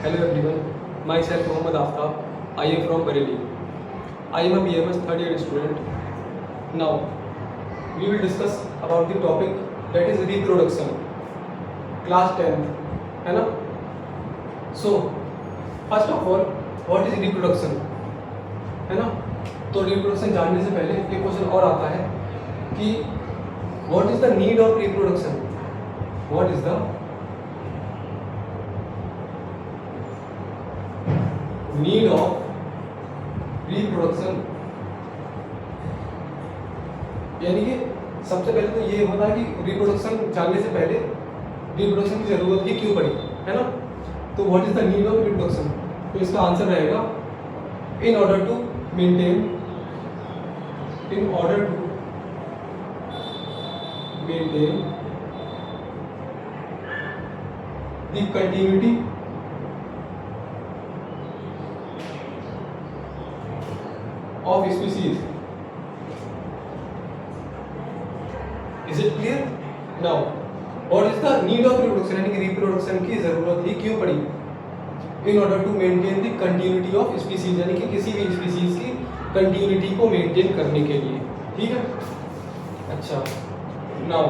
Hello everyone, myself Mohammad Aftab. I am from Bareilly. I am a BMS third year student. Now, we will discuss about the topic that is reproduction. Class 10, है ना? So, first of all, what is reproduction? है ना? तो reproduction जानने से पहले एक question और आता है कि what is the need of reproduction? What is the need of reproduction? यानी कि सबसे पहले तो ये होता है कि रिप्रोडक्शन जानने से पहले रिप्रोडक्शन की जरूरत ही क्यों पड़ी, है ना? तो what is the need of reproduction? तो इसका आंसर रहेगा in order to maintain the continuity of species. Is it clear? Now, what is the need of reproduction? यानी कि रिप्रोडक्शन की जरूरत ही क्यों पड़ी? In order to maintain the continuity of species, यानी कि किसी भी स्पीसीज की कंटिन्यूटी को मेंटेन करने के लिए, ठीक है? अच्छा, now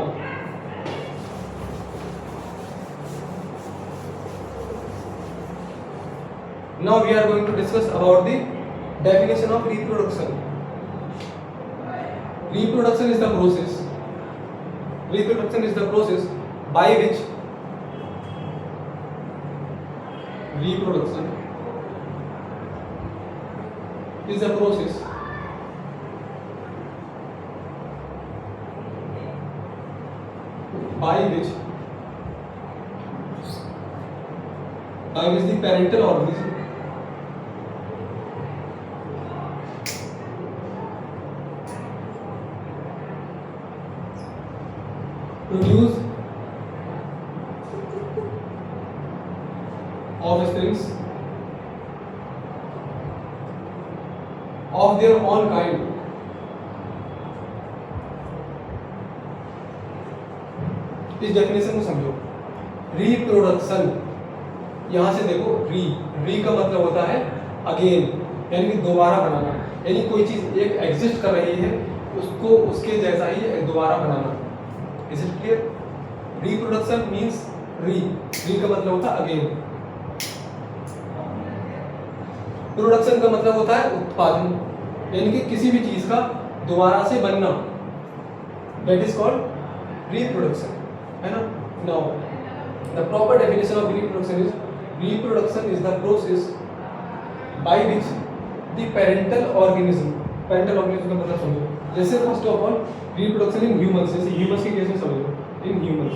we are going to discuss about the definition of reproduction. Reproduction is the process by which the parental organism produce offsprings of their own kind. इस डेफिनेशन को समझो. रिप्रोडक्शन, यहां से देखो, री का मतलब होता है अगेन, यानी कि दोबारा बनाना. यानी कोई चीज एक एग्जिस्ट कर रही है, उसको उसके जैसा ही दोबारा बनाना. Is it clear? Reproduction means re का मतलब होता है again. प्रोडक्शन का मतलब होता है उत्पादन, यानी कि किसी भी चीज का दोबारा से बनना. That is called reproduction, है ना? Now, the proper definition of reproduction is the process by which the parental organism का मतलब समझो. जैसे first of all reproduction in humans, जैसे ह्यूमंस के केस में समझो. इन ह्यूमंस,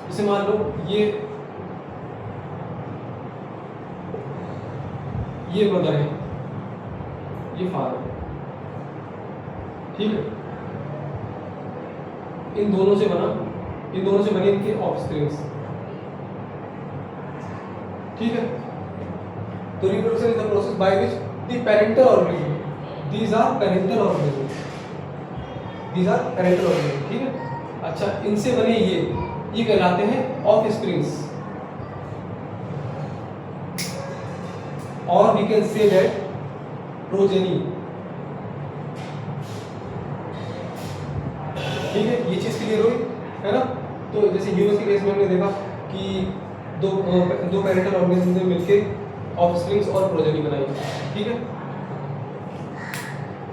जैसे मान लो ये मदर है, ये फादर, ठीक है? इन दोनों से बने इनके ऑफस्प्रिंग्स, ठीक है? तो reproduction is the process by which the parental organism, these are parental organisms, ठीक है? अच्छा, इनसे बने ये कहलाते हैं ऑफस्प्रिंग्स, और we can say that progeny, ठीक है? ये चीज क्लियर हुई, है ना? तो जैसे ह्यूमंस के केस में हमने देखा कि दो पेरेंटल ऑर्गेनिज्म ने मिलकर ऑफस्प्रिंग्स और प्रोजेनी बनाई, ठीक है?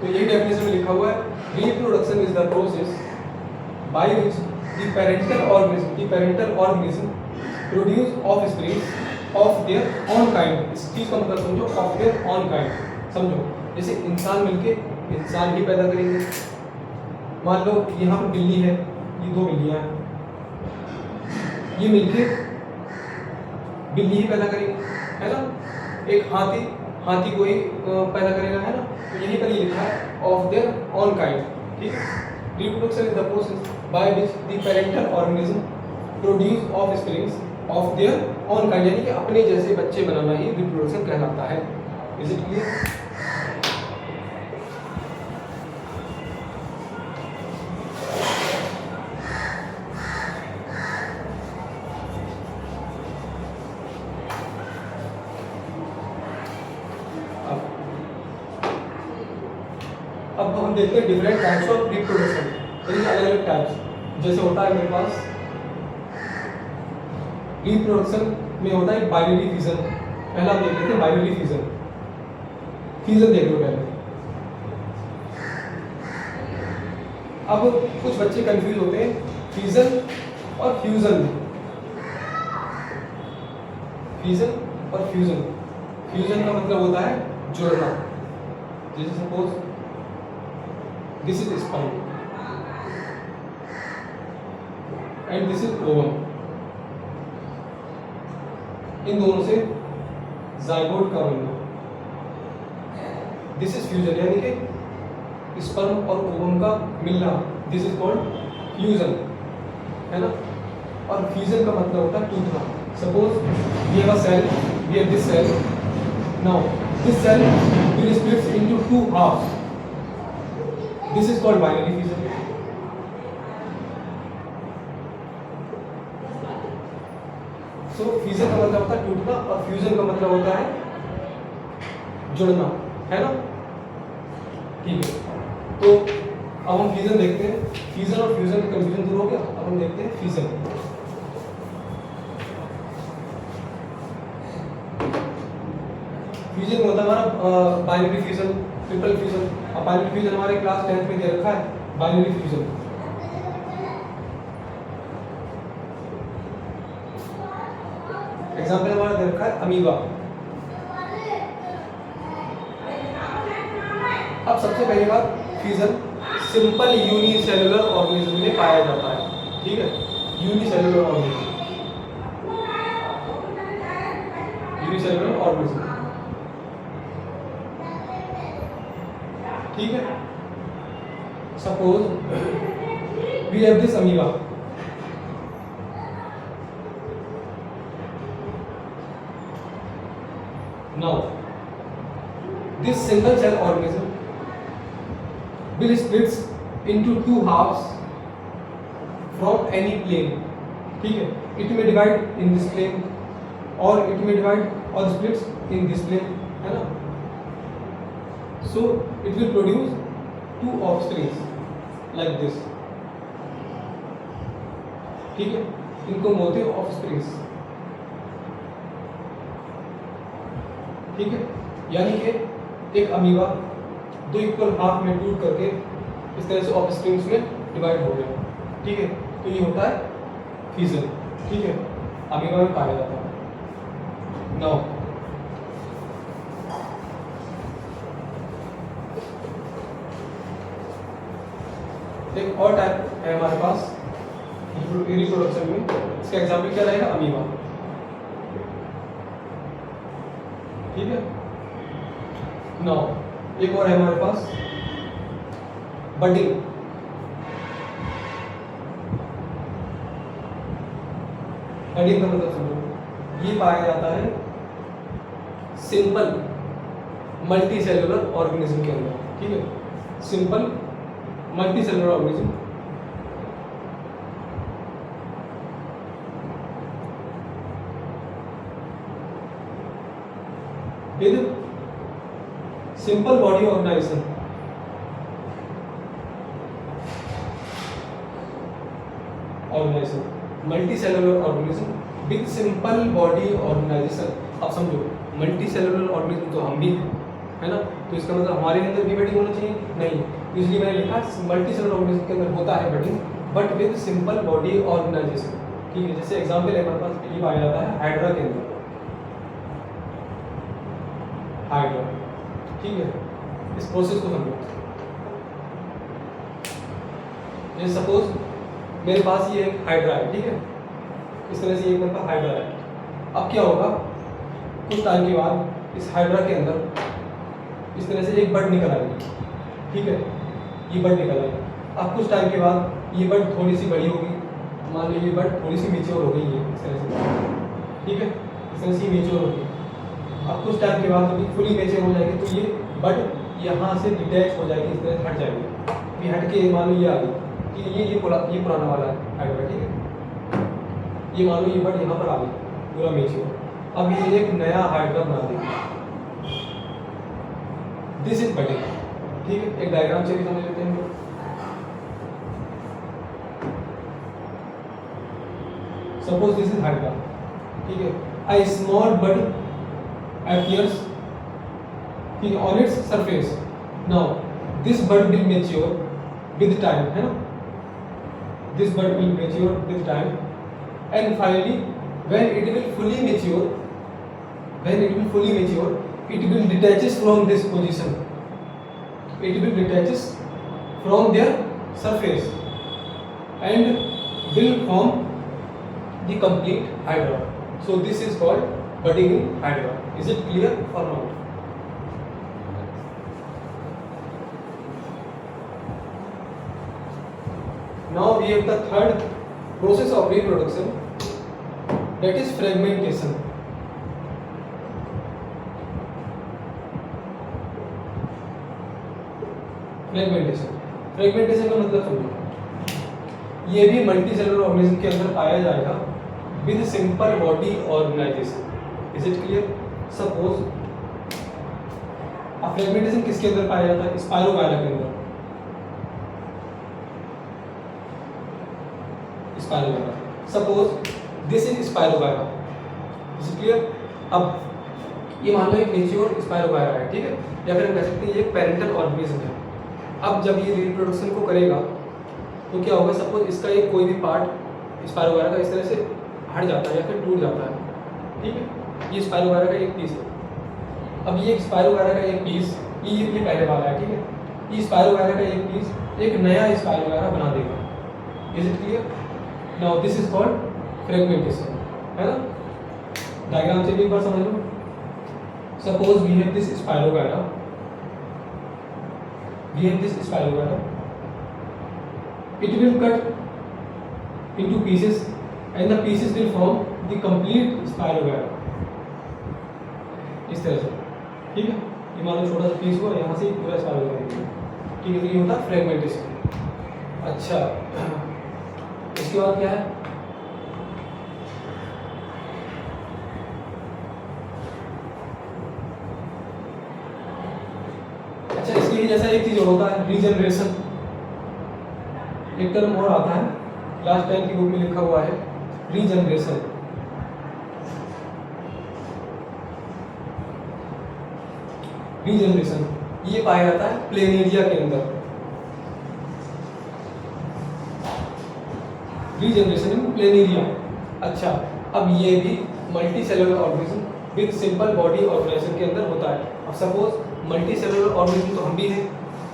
तो यही डेफिनेशन में लिखा हुआ है, reproduction is the process by which the parental organism produce offsprings of their on kind. इस चीज का मतलब समझो, ऑफ देयर ऑन काइंड. समझो, जैसे इंसान मिलके इंसान ही पैदा करेंगे. मान लो यहाँ पर बिल्ली है, ये दो बिल्लियां हैं, ये मिलके बिल्ली ही पैदा करेंगे, है ना? एक हाथी को ही पैदा करेगा, है ना? तो यहीं पर ये लिखा है ऑफ देयर ऑन काइंड, ठीक है? Reproduction is the process by which the parental organism produce offsprings of their on kind, यानी कि अपने जैसे बच्चे बनाना ही रिप्रोडक्शन कहलाता है. Is it clear? अब हम देखते हैं डिफरेंट टाइप्स ऑफ रिप्रोडक्शन, अलग अलग टाइप्स। जैसे होता है मेरे पास रिप्रोडक्शन में होता है बाइनरी फिजन। पहला हम देख लेते हैं बाइनरी फिजन। फिजन देख लो पहले। अब कुछ बच्चे कंफ्यूज होते हैं फिजन और फ्यूजन में। फिजन और फ्यूजन, फ्यूजन का मतलब होता है जुड़ना। जैसे suppose this is sperm and this is ovum, इन दोनों से जाइगोट का बनना, दिस इज फ्यूजन, यानी कि स्पर्म और ओवम का मिलना, दिस इज कॉल्ड फ्यूजन, है ना। और फ्यूजन का मतलब होता है टूटना। Suppose we have a cell, we have this cell, now this cell will split into two halves, this is called binary fission। So fission का मतलब होता है टूटना और फ्यूजन का मतलब होता है जुड़ना, है ना। ठीक है, तो अब हम फ्यूजन देखते हैं। फ्यूजन और फ्यूजन का कंफ्यूजन दूर हो गया। अब हम देखते हैं फ्यूजन। फ्यूजन होता है हमारा बाइनरी फ्यूजन, ट्रिपल फ्यूजन। अब बाइनरी फ्यूजन हमारे क्लास 10th में दे रखा है, बाइनरी फ्यूजन। एग्जांपल हमारा दे रखा है अमीबा। अब सबसे पहली बात, फ्यूजन सिंपल यूनिसेलुलर ऑर्गेनिज्म में पाया जाता है। ठीक है, यूनिसेलुलर ऑर्गेनिज्म, यूनिसेलुलर ऑर्गेनिज्म। ठीक है, suppose we have this amoeba, now this single cell organism will splits into two halves from any plane। ठीक है, it may divide in this plane or it may divide or splits in this plane, है ना। So it will produce two offsprings like this। ठीक है, इनको बोलते हैं offsprings. ठीक है, यानी कि एक अमीबा दो इक्वल हाफ में टूट करके इस तरह से ऑफस्प्रिंग्स में डिवाइड हो गया। ठीक है, तो ये होता है फ्यूजन। ठीक है, अमीबा में पाया जाता है। नाउ एक और टाइप है हमारे पास रिप्रोडक्शन में, इसका एग्जाम्पल क्या रहेगा, अमीबा। ठीक है, नाउ एक और है हमारे पास बडिंग। बडिंग का मतलब समझो, ये पाया जाता है सिंपल मल्टी सेलुलर ऑर्गेनिज्म के अंदर। ठीक है, simple multicellular organism. With simple body organisation. Multicellular organism with simple body organisation. अब समझो, मल्टी सेलुलर ऑर्गेनिज्म तो हम भी हैं, है ना, तो इसका मतलब हमारे अंदर भी बडिंग होना चाहिए, नहीं, इसलिए मैंने लिखा मल्टी सेलुलर ऑर्गेनिज्म के अंदर होता है budding, but with simple body organisation. ठीक है, जैसे एग्जाम्पल है हमारे पास ये पाया जाता है हाइड्रा के अंदर, हाइड्रा। ठीक है, इस प्रोसेस को समझो। जैसे सपोज मेरे पास ये एक हाइड्रा है। ठीक है, इस तरह से एक मेरे पास हाइड्रा है। अब क्या होगा, कुछ टाइम के बाद इस हाइड्रा के अंदर इस तरह से एक बर्ड निकल आएगी। ठीक है, ये बर्ड निकल आएगी। अब कुछ टाइम के बाद ये बर्ड थोड़ी सी बड़ी होगी, मान लीजिए ये बर्ड थोड़ी सी मेच्योर हो गई है इस तरह से। ठीक है, इस तरह से मेच्योर होगी। अब कुछ टाइम के बाद जब फुली मेच्योर हो जाएगी तो ये बर्ड यहाँ से डिटैच हो जाएगी, इस तरह से हट जाएगी। ये हट के मान लो ये आ गई कि ये पुराना वाला है हाइड्रा। ठीक है, ये मान लो ये बर्ड यहाँ पर आ गई पूरा मेच्योर। अब ये एक नया हाइड्रा बना देगी, दिस इज बडिंग। ठीक है, एक डायग्राम से भी समझ लेते हैं हम लोग। सपोज दिस इज हाइड्रा, ठीक है, a small bud appears on its surface. Now this bud will mature with time, है ना, this bud will mature with time, and finally when it will fully mature, it will detaches from this position, it will detaches from their surface and will form the complete hydra. So this is called budding in hydra. Is it clear or not? Now we have the third process of reproduction, that is fragmentation. Fragmentation का मतलब समझो, ये भी multicellular organism के अंदर पाया जाएगा with simple body organisation. Is it clear? Suppose अब फ्रेगमेंटेशन किसके अंदर पाया जाता है? स्पाइरोगायरा के अंदर। Spirogyra, suppose this is Spirogyra. Is it clear? अब ये मान लो एक मेच्योर स्पाइरोगायरा है, ठीक है, या फिर हम कह सकते हैं ये पेरेंटल ऑर्गेनिज्म है। अब जब ये रिप्रोडक्शन को करेगा तो क्या होगा? सपोज इसका एक कोई भी पार्ट स्पाइरोगायरा का इस तरह से हट जाता है या फिर टूट जाता है, ठीक है, ये स्पाइरोगायरा का एक पीस है। अब ये स्पाइरोगायरा का एक पीस, ये पहले वाला है, ठीक है, ये स्पाइरोगायरा का एक पीस एक नया स्पाइरोगायरा बना देगा। Is it clear? Now this is called fragmentation, है ना। डायग्राम से भी एक बार समझ लो। Suppose we have this spirogyra, it will cut into pieces and the pieces will form the complete spirogyra, इस तरह से, ठीक है। ये मान लो छोटा सा पीस हुआ, यहाँ से पूरा स्पाइरोगायरा, ठीक है, तो ये होता है फ्रेगमेंटेशन। अच्छा, इसके बाद क्या है? अच्छा, इसके लिए जैसा एक चीज और होता है, रीजनरेशन। एक टर्म और आता है, क्लास 10 की बुक में लिखा हुआ है, रीजनरेशन। रीजनरेशन ये पाया जाता है प्लेनेरिया के अंदर। Regeneration in Planaria. अच्छा, अब ये भी multicellular organism with simple body organisation के अंदर होता है। अब सपोज मल्टी सेलुलर ऑर्गेनिज्म तो हम भी हैं,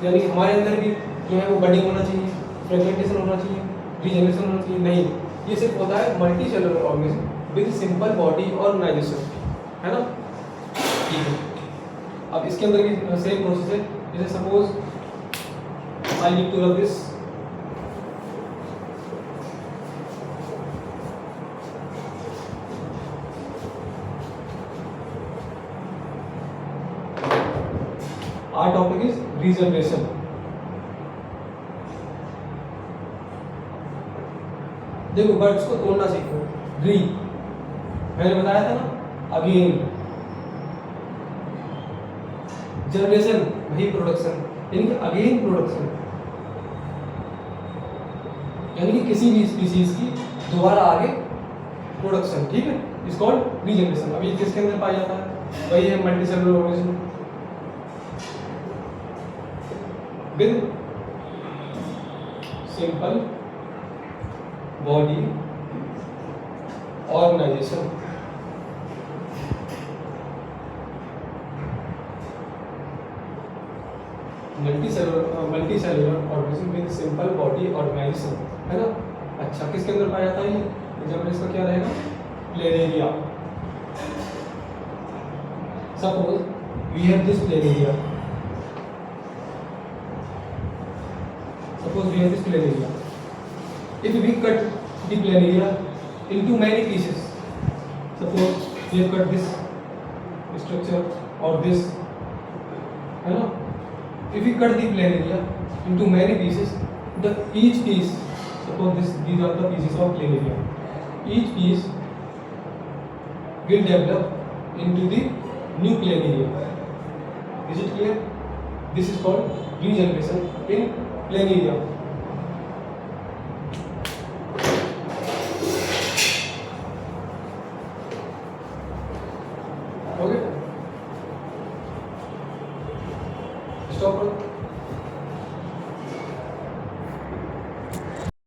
यानी कि हमारे अंदर भी जो है वो बडिंग होना चाहिए, फ्रेगमेंटेशन होना चाहिए, रीजनरेशन होना चाहिए। नहीं, ये सिर्फ होता है multicellular organism with simple body organisation, है ना। ठीक है, अब इसके अंदर भी सेम प्रोसेस है। जैसे suppose I need to rub this, our topic is regeneration। देखो वर्ड्स को तोड़ना सीखो। री मैंने बताया था ना, अगेन। जनरेशन वही प्रोडक्शन, यानी कि अगेन प्रोडक्शन, यानी कि किसी भी स्पीशीज की दोबारा आगे प्रोडक्शन, ठीक है, इज कॉल्ड रीजनरेशन। अब ये किसके अंदर पाया जाता है? वही है multicellular organism with simple body organization। Multicellular organism with simple body organisation, है ना। अच्छा, किसके अंदर पाया जाता है ये? एग्जाम्पल इसका क्या रहेगा? Planaria. Suppose we have this Planaria, suppose we have this planaria. If we cut the planaria into many pieces, suppose we have cut this structure or this, है ना। If we cut the planaria into many pieces, the each piece, suppose these are the pieces of planaria, each piece will develop into the new planaria। Is it clear? This is called regeneration in planaria. Okay. Stop.